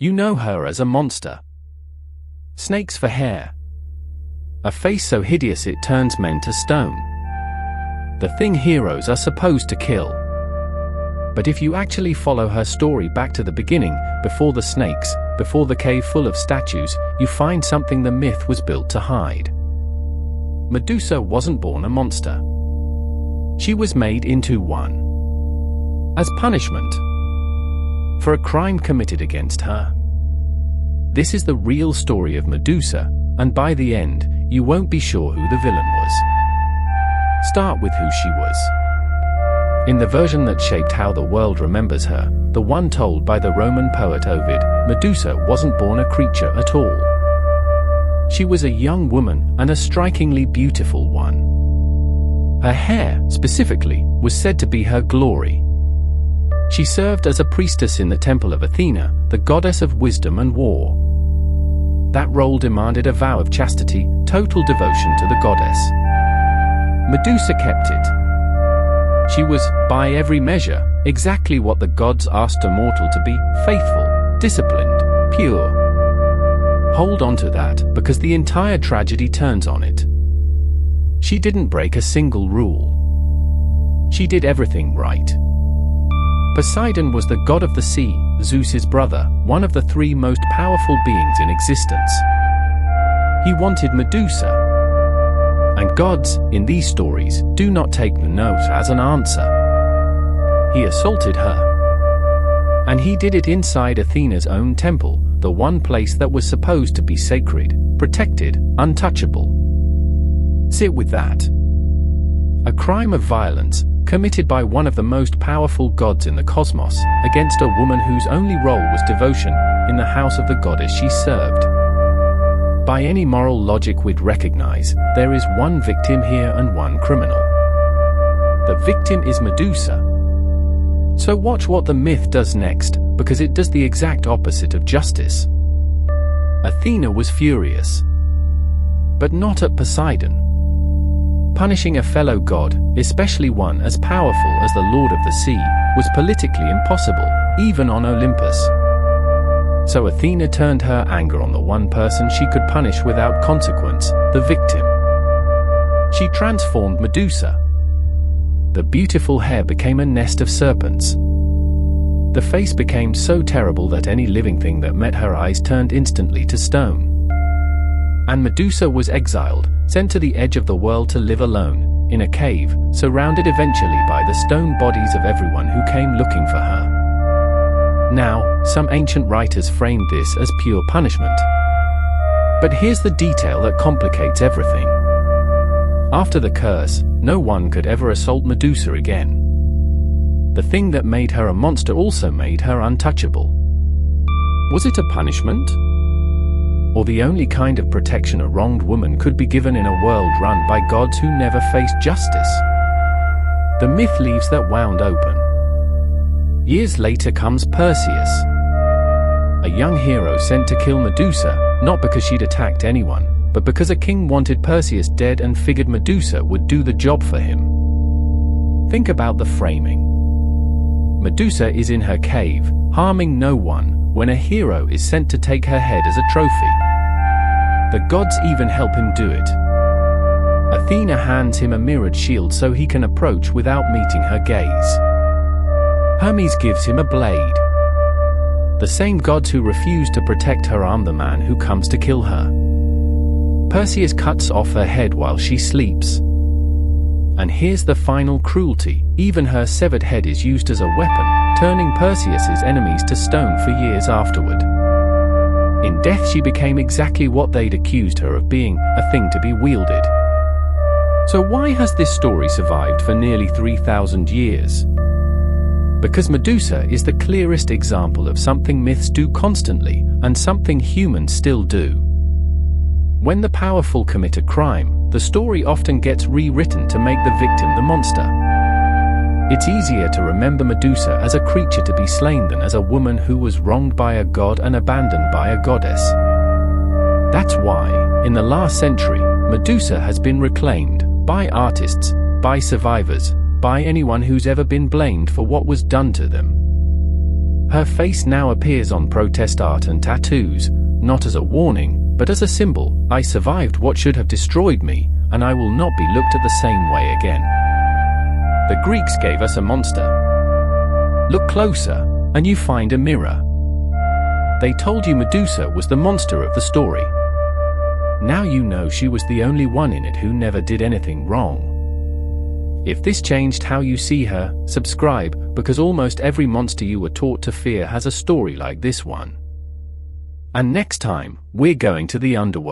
You know her as a monster. Snakes for hair. A face so hideous it turns men to stone. The thing heroes are supposed to kill. But if you actually follow her story back to the beginning, before the snakes, before the cave full of statues, you find something the myth was built to hide. Medusa wasn't born a monster. She was made into one. As punishment for a crime committed against her. This is the real story of Medusa, and by the end, you won't be sure who the villain was. Start with who she was. In the version that shaped how the world remembers her, the one told by the Roman poet Ovid, Medusa wasn't born a creature at all. She was a young woman, and a strikingly beautiful one. Her hair, specifically, was said to be her glory. She served as a priestess in the temple of Athena, the goddess of wisdom and war. That role demanded a vow of chastity, total devotion to the goddess. Medusa kept it. She was, by every measure, exactly what the gods asked a mortal to be: faithful, disciplined, pure. Hold on to that, because the entire tragedy turns on it. She didn't break a single rule. She did everything right. Poseidon was the god of the sea, Zeus's brother, one of the three most powerful beings in existence. He wanted Medusa. And gods, in these stories, do not take no as an answer. He assaulted her. And he did it inside Athena's own temple, the one place that was supposed to be sacred, protected, untouchable. Sit with that. A crime of violence, committed by one of the most powerful gods in the cosmos, against a woman whose only role was devotion, in the house of the goddess she served. By any moral logic we'd recognize, there is one victim here and one criminal. The victim is Medusa. So watch what the myth does next, because it does the exact opposite of justice. Athena was furious. But not at Poseidon. Punishing a fellow god, especially one as powerful as the Lord of the Sea, was politically impossible, even on Olympus. So Athena turned her anger on the one person she could punish without consequence, the victim. She transformed Medusa. The beautiful hair became a nest of serpents. The face became so terrible that any living thing that met her eyes turned instantly to stone. And Medusa was exiled, sent to the edge of the world to live alone, in a cave, surrounded eventually by the stone bodies of everyone who came looking for her. Now, some ancient writers framed this as pure punishment. But here's the detail that complicates everything. After the curse, no one could ever assault Medusa again. The thing that made her a monster also made her untouchable. Was it a punishment? Or the only kind of protection a wronged woman could be given in a world run by gods who never faced justice? The myth leaves that wound open. Years later comes Perseus, a young hero sent to kill Medusa, not because she'd attacked anyone, but because a king wanted Perseus dead and figured Medusa would do the job for him. Think about the framing. Medusa is in her cave, harming no one, when a hero is sent to take her head as a trophy. The gods even help him do it. Athena hands him a mirrored shield so he can approach without meeting her gaze. Hermes gives him a blade. The same gods who refuse to protect her arm the man who comes to kill her. Perseus cuts off her head while she sleeps. And here's the final cruelty: even her severed head is used as a weapon, turning Perseus's enemies to stone for years afterward. In death she became exactly what they'd accused her of being, a thing to be wielded. So why has this story survived for nearly 3,000 years? Because Medusa is the clearest example of something myths do constantly, and something humans still do. When the powerful commit a crime, the story often gets rewritten to make the victim the monster. It's easier to remember Medusa as a creature to be slain than as a woman who was wronged by a god and abandoned by a goddess. That's why, in the last century, Medusa has been reclaimed, by artists, by survivors, by anyone who's ever been blamed for what was done to them. Her face now appears on protest art and tattoos, not as a warning, but as a symbol. I survived what should have destroyed me, and I will not be looked at the same way again. The Greeks gave us a monster. Look closer, and you find a mirror. They told you Medusa was the monster of the story. Now you know she was the only one in it who never did anything wrong. If this changed how you see her, subscribe, because almost every monster you were taught to fear has a story like this one. And next time, we're going to the underworld.